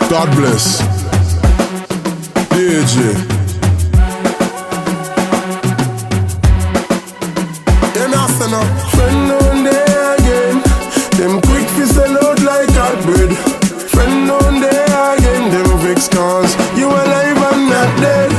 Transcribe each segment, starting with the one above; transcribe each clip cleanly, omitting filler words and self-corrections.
God bless. DJ. Them asking a friend on there again. Them quick fi sell out like hot bread. Friend on there again. Them vex cause you alive and not dead.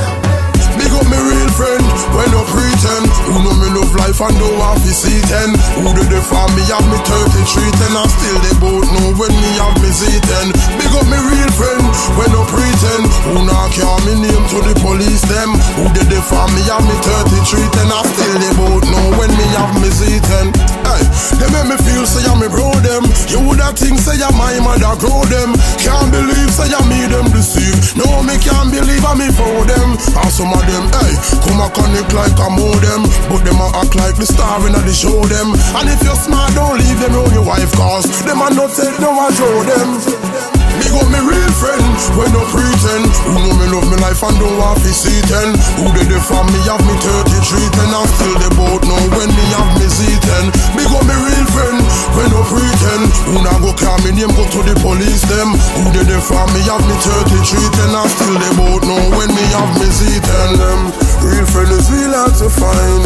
Big up me real friend, when no pretend. Who know me love life and don't want to see 10. Who did they for me have me 33 10 and still they both know when me have me Z10. Big up me real friend, when no pretend. Who not call me name to the police them. Who did they for me have me 33 10 and still they both know when me have me Z10. Hey, they make me feel say I'm me bro them. You woulda think say I'm my mother grow them. Can't believe say I'm me them deceive. No me can't believe I'm me for them. And some of them, hey, come a connect like a modem. But them a act like the star in the show them. And if you're smart, don't leave them on your wife cause them a not take no one show them. Big up me real friend, when no pretend. Who know me love me life and don't want to see 10. Who did they from me have me 33 10 and still they both know when me have me Z10. Big up me real friend, when no pretend. Who not go call me name go to the police them. Who did they from me have me 33 10 and still they both know when me have me Z10 them. Real friend is real hard to find.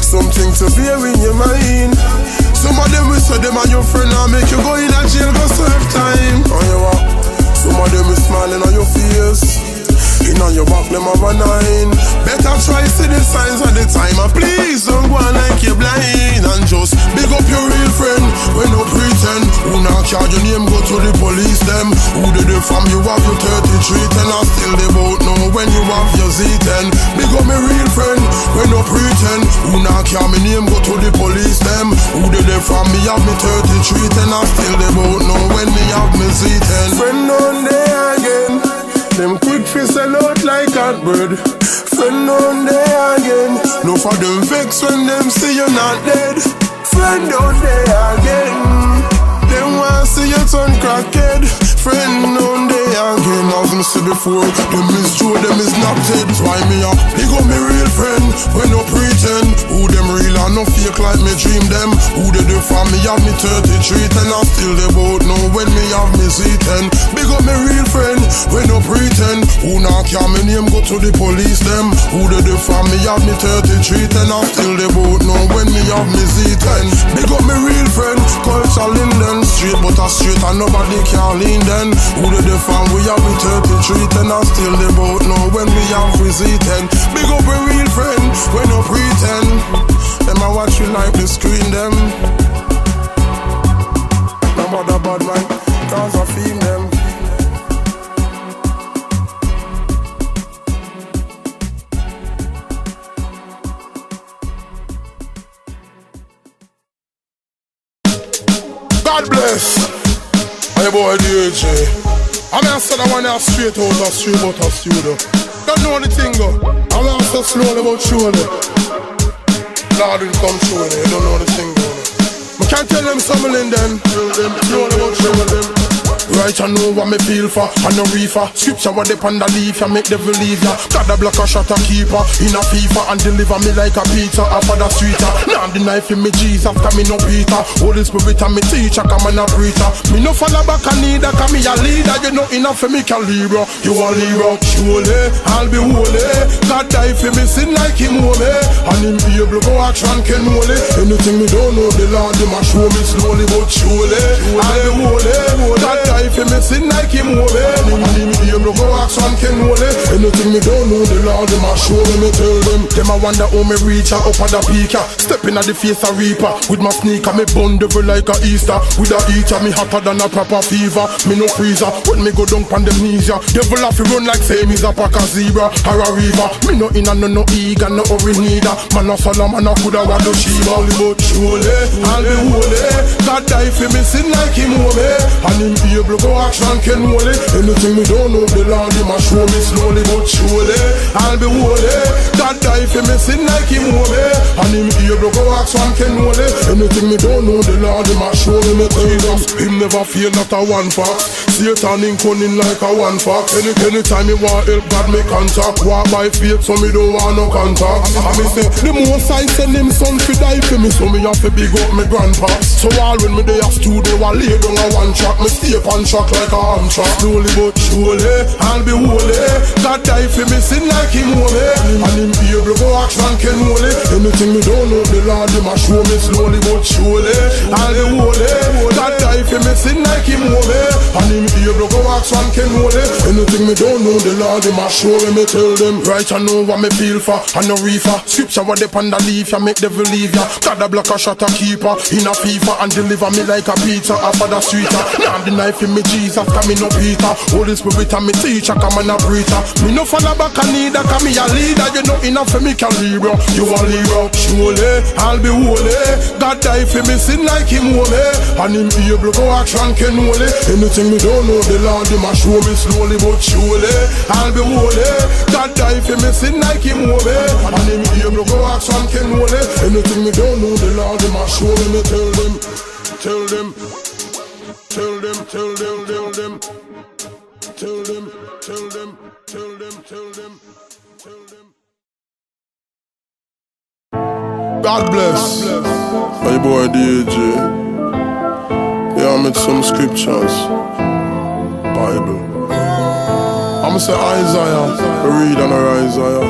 Something to bear in your mind. Some of them will say them are your friend and make you go in a jail go serve time. Oh you what? Some of them is smiling on your face. In on your back them have a 9. Better try see the signs of the time. And please don't go on like you're blind. And just big up your real friend, when no pretend. Who not charge your name go to the police them. Who did it from you have your 33 10 and still they both know when you have your Z10. Big up my real friend, when no pretend. Who not call me name go to the police them. Who did it from me have me 33 10 and still they both know when me have me Z10. Friend on there again. Them quick fi sell out like hot bread. Friend on there again. No for them vex when them see you not dead. Friend on there again. Them want see you turn crackhead. Friend on there again. As me said before, them is true, them is not dead. Why me up? Big up me real friend, when no pretend. Who them real and no fake like me dream them. Who they do for me have me 33 10 and still they both know when me have me Z10. Big up me real friend, when no pretend. Who not call me name go to the police them. Who they do for me have me 33 10 and still they both know when me have me Z10. Big up me real friend, culture Linden. Straight but a straight and nobody can lean then. Who they do for we have me 33 10 and still they both know when me have me Z10. Big up me real friend, when no pretend. Them I watch you like the screen them. No bother bad man, cause I feel them. God bless. My boy DJ. I mean I said I want to straight out of straight out of studio. Don't know the thing go. I want to slowly but surely. Lord will come through it, you don't know the thing going on. I can't tell them something in them. Slowly but surely. Right, I know what me feel for, I no reefer. Scripture what they on the leaf, ya make devil leave ya. God a block a shot a keeper, in a FIFA. And deliver me like a pizza, off of the streeter. Now the knife in me Jesus, cause me no Peter. Holy Spirit and me teacher, cause me no preacher. Me no follow back a neither, cause me a leader. You know enough for me can Libra. You a Libra, surely, I'll be holy. God die for me, sin like him holy. And him be able to go action can holy. Anything me don't know, the Lord, him a show me slowly but surely. I'll be holy. God die for me sin like him holy. Him be able to go action can holy. Anything me don't know, the Lord him a show me tell them. Them a wonder how me reach up at the peak. Stepping at the face a reaper. With my sneaker me bun devil like a Easter. With a eater me hotter than a proper fever. Me no freezer when me go down pan them knees ya. Devil have to run like say me's a pack a zebra or a river. Me no in a no eager no hurry neither. Man a Solomon a coulda want to Shiva. But surely I'll be holy. God die for me sin like him holy. And him be able to go action can holy. Anything me don't know, the Lord him a show me slowly but surely. I'll be holy. God die for me sin like him holy. And him be able to go action can holy. Anything me don't know, the Lord him a show me Jesus. Him never fail not a one fox. Satan in cunning like a one fox. Anytime you want help, God me contact. Walk by faith, so me don't want no contact. And me say, the most I send him son fi die for me, so me have to big up me grandpa. So all when me dey a studio, I lay down a one track. Me stay on track like a arm track. Slowly but surely, I'll be holy. God die for me, sin like him holy. And him be able to go action can holy. Anything me don't know, the Lord him a show me slowly but surely. I'll be holy. God die for me, sin like him holy. And him be able to go action can holy. Anything me don't know, the Lord him a show me tell them. Right I know what me feel for, and no reefer. Scripture what they on the leaf, ya make devil leave ya. God a block a shot a keeper in a FIFA and deliver me like a pizza after the sweeter. Now the knife in me Jesus, cause me no Peter. Holy Spirit and me teacher, come and a preacher. Me no follow back and neither, cause me a leader. You know enough for me can leader. You a leader, surely I'll be holy. God die for me sin like him holy. And him able to go action can holy. Anything me don't know, the Lord him a show me slowly but surely. I'll be holy. God die for me sin like him holy. And him able to go action can holy. Anything me don't know, the Lord him a show me tell them. Tell them, tell them, tell them, tell them, tell them, tell them, tell them, tell them, tell them. God bless. My boy DJ. Yeah, I made some scriptures. Bible. I'ma say Isaiah. Read on Isaiah.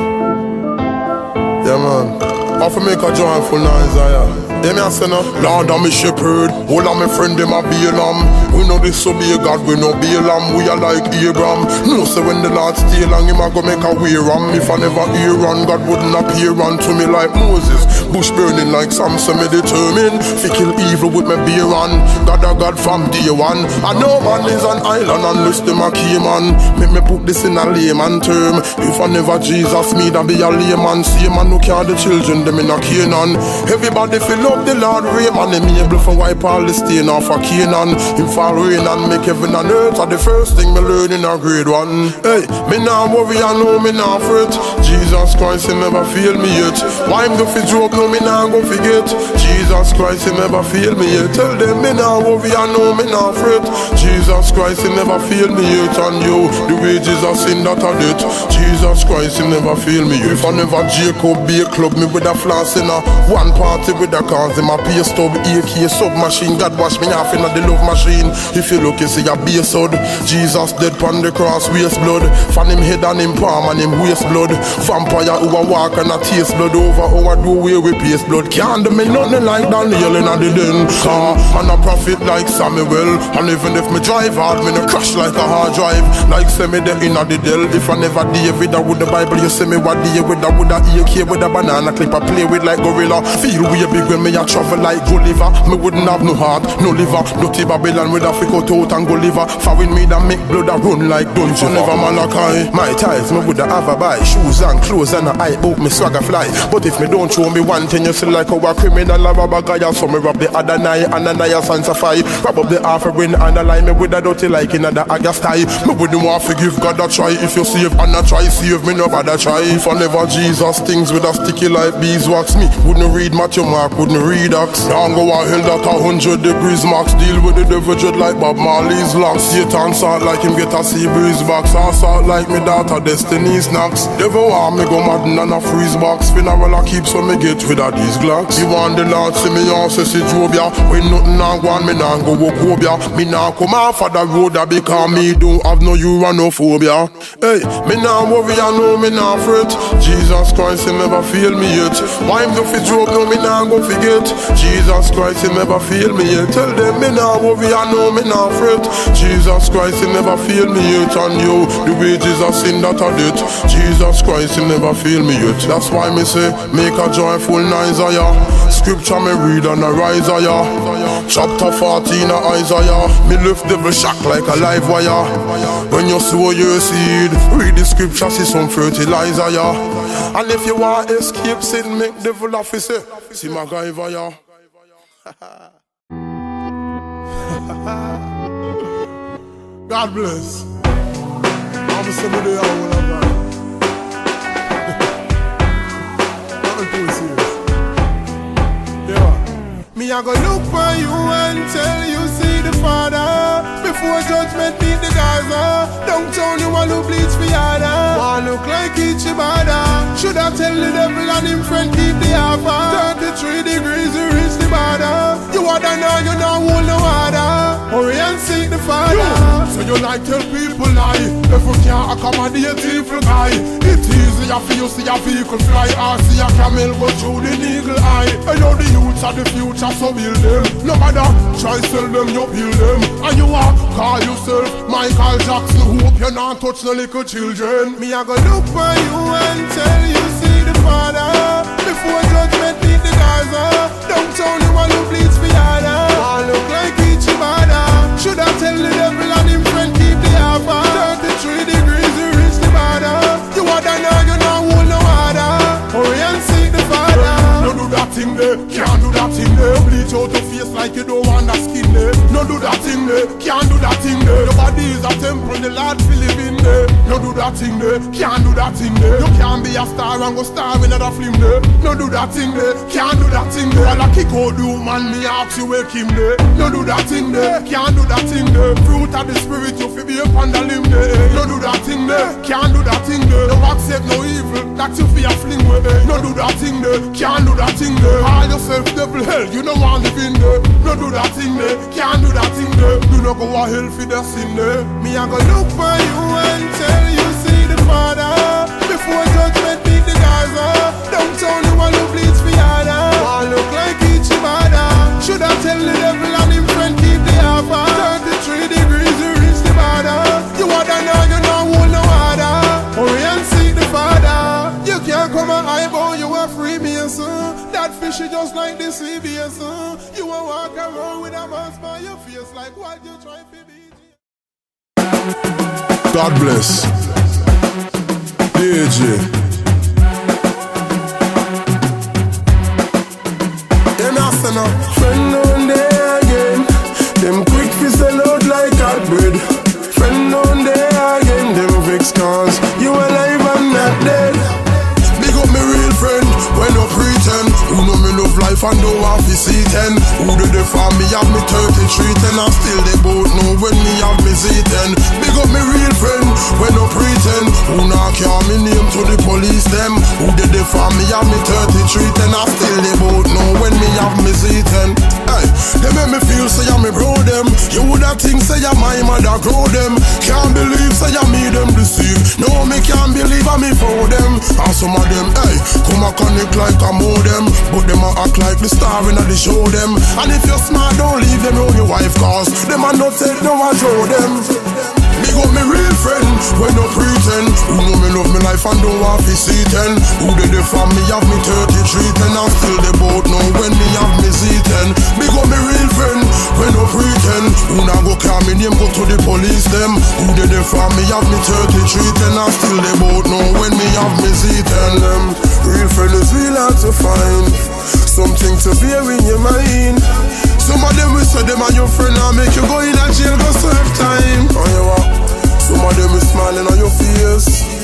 Yeah, man. I have to make a joyful Isaiah. Hear me I say no. Lord I'm a shepherd, all of my friend them a Balaam. We know this so be a God, we know Balaam. We are like Abraham. No say when the Lord stay long, him a go make a way ram. If I never hear on, God wouldn't appear unto me like Moses. Bush burning like Samson, me determined fi kill evil with me beer on. God a God from day one. I know man is an island unless them a Cayman. Make me put this in a layman term. If I never Jesus me, that be a layman. See man who carry the children, them in a Canaan. Everybody feel up the Lord Raymond, him able for wipe all the stain off of Canaan. Him fall rain and make heaven and earth are the first thing me learn in a grade 1. Hey, me nah worry, I know me nah fret. Jesus Christ, he never fail me yet. Why him go fi joke, no me nah go forget. Jesus Christ, he never fail me yet. Tell them me nah worry, I know me nah fret. Jesus Christ, he never fail me yet. And you, the wages of sin that are debt. Jesus Christ, he never fail me yet. If I never Jacob be a club me with a floss in a one party with a cause him a pay stub, AK submachine. God wash me off in the love machine. If you look you see a base hood. Jesus dead pon the cross, waste blood. Fan him head and him palm and him waste blood. Vampire who a walk and a taste blood over how I do away with paste blood. Can't do me nothing like Daniel in the den. And a prophet like Samuel. And even if me drive hard, me no crash like a hard drive. Like say me there in the Dell. If I never David I would the Bible. You say me what day with a AK with a banana clip I play with like gorilla. Feel way big when me a travel like Gulliver. Me wouldn't have no heart, no liver. Dirty Babylon with a freak out and go liver. Following me that make blood a run like dungeon. Never Malachi. My ties me woulda have a buy. Shoes and clothes and a eye book me swagger fly. But if me don't show me one thing, you see like how a criminal a rob a guy. So me rob the other night and Ananias and Sapphira. Rob up the offering and a line me with a dirty like in a August tie. Me wouldn't want to give God a try. If you save and a try, save me no bother try. If I never Jesus things with a sticky like beeswax, me wouldn't read Matthew Mark, wouldn't read Acts. Now go a hell that 100 degrees max. Deal with the devil dread like Bob Marley's locks. Satan salt like him get a sea breeze box. I salt like me daughter Destiny snacks. Devil want me go mad and a freeze box. Funeral I keep so me get rid of these glocks. You want the Lord see me on say see Jobia. When nothing I want me nah go Wokobia. Me nah come off of the road that because me don't have no uranophobia. Hey, me nah worry I know me nah fret. Jesus Christ he never fail me yet. Why him do fi joke no me nah go forget. Jesus Christ he never fail me yet. Tell them me nah worry I know me nah fret. Jesus Christ he never fail me yet. And you, the wages of sin that are debt. Jesus Christ he never fail me yet. That's why me say make a joyful Isaiah. Scripture me read on Isaiah. Chapter 14 of Isaiah. Me lift devil shock like a live wire. When you sow your seed, read the scripture, see some fertilizer, yeah. And if you want escape sin, make devil officer. See my guy via. God bless. I'm somebody I will have done. Not too serious. Yeah. Me I go look for you and tell you see. see the Father. Before judgment meet the Gaza. Downtown you all who bleeds for yada. One look like Ichibada. Should I tell the devil and him friend keep the alpha. 33 degrees you reach the border. You water now, you don't hold no water. Hurry and seek the Father. So you like tell people lie. If we can't accommodate evil guy, it's easier for you see a vehicle fly or see a camel go through the eagle eye. I know the youths are the future, so build them. No matter, try sell them, you build them. And you are, call yourself Michael Jackson. Hope you not touch no little children. Me I go look for you and tell you see the Father. Before judgment meet the Gaza. Downtown you all who bleeds for yada. All look like Ichibada. Should I tell the devil and him friend keep the alpha. 33 degrees you reach the border. You water now, you don't hold no water. Hurry and seek the Father. No do that thing there, can't do that thing there. Bleach out your face like you don't want that skin there. No do that thing there, can't do that thing there. Your body is a temple, the Lord will live in there. No do that thing there, can't do that thing there. You can't be a star and go star in another film there. No do that thing there, can't do that thing there. While I kick out the woman, me ask you wake him there. No do that thing there, can't do that thing there. Fruit of the spirit, you feel be up on the limb there. No do that thing there, can't do that thing there. No accept no evil, that you feel a fling with. No do that thing there, can't do that thing there. Call yourself devil hell, you don't want to live in there. No do that thing there, can't do that thing there. Do not go to hell for the sin there. Me I go look for you and tell you see the Father. Before judgment meet the Gaza. Downtown you all who bleeds for yada. All look like Ichibada. Should I tell the devil and him friend keep the alpha. 33 degrees you reach the border. You water now, you don't hold no water. Hurry and seek the Father. You can't come and eyeball, you a free me, son. That fish is just like the CBS, son. You a walk around with a mask by your face like what you try to be. God bless. DJ. Friend on there again. Them quick fi sell out like hot bread. Friend on there again. Them vex cause you alive and not dead. Big up me real friend, when no pretend. Who know me love life and don't want to see 10. Who did they for me have me 33 10 and still they both know when me have me Z10. Big up me real friend, when no pretend. Who not call me name to the police them. Who did they for me have me 33 10 and still they both know when me have me Z10. Hey, they make me feel say I'm me bro them. You woulda think say I'm my mother grow them. Can't believe say I'm me them deceive. No me can't believe I'm me for them. And some of them, hey, come a connect like a modem. But them a act like the star in the show them. And if you're smart, don't leave them on your wife cause them a not take no one show them. Big up me real friend, when no pretend. Who know me love me life and don't want to see 10. Who did they for me have me 33 10 and still they both know when me have me Z10. Big up me real friend, when no pretend. Who not go call me name go to the police them. Who did they for me have me 33 10 and still they both know when me have me Z10 them. Real friend is real hard to find. Something to bear in your mind. Some of them will say them are your friend and make you go in a jail go serve time. On your walk. Some of them is smiling on your face.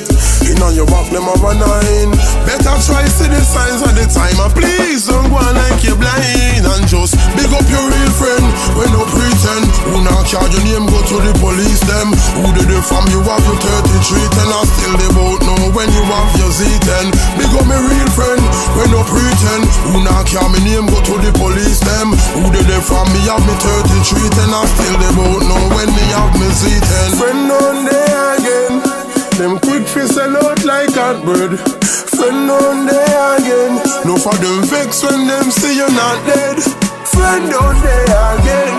In on your back, them have a 9. Better try see the signs at the time. And please don't go on like you're blind. And just big up your real friend, when no pretend. Who not charge your name, go to the police them. Who did it from you have your 33 10 and still they both know when you have your Z10. Big up my real friend, when no pretend. Who not call me name, go to the police them. Who did it from me have me 33 10 and still they both know when me have me Z10. Friend on there again. Them quick fi sell out like hot bread. Friend on there again. No for them vex when them see you not dead. Friend on there again.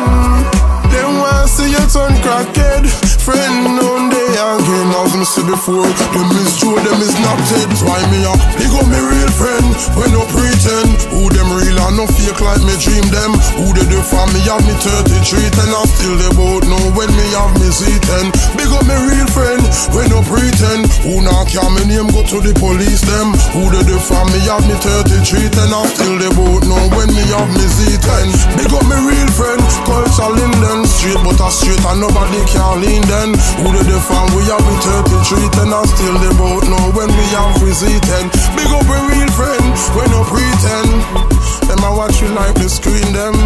Them want see you turn crackhead. Friend on there again. As me say before, them is true, them is not dead. Why me up? Big up me real friend, when no pretend. Who them real and no fake like me dream them. Who they do for me have me 33 10 and still they both know when me have me Z10. Big up me real friend, when no pretend. Who not call me name go to the police them. Who they do for me have me 33 10 and still they both know when me have me Z10. Big up me real friend, culture Linden. Straight but a straight and nobody can lean then. Who they do for we have me 33 10 and still they both know when we have me Z10. Big up a real friend, when no pretend. Them I watch you like the screen them.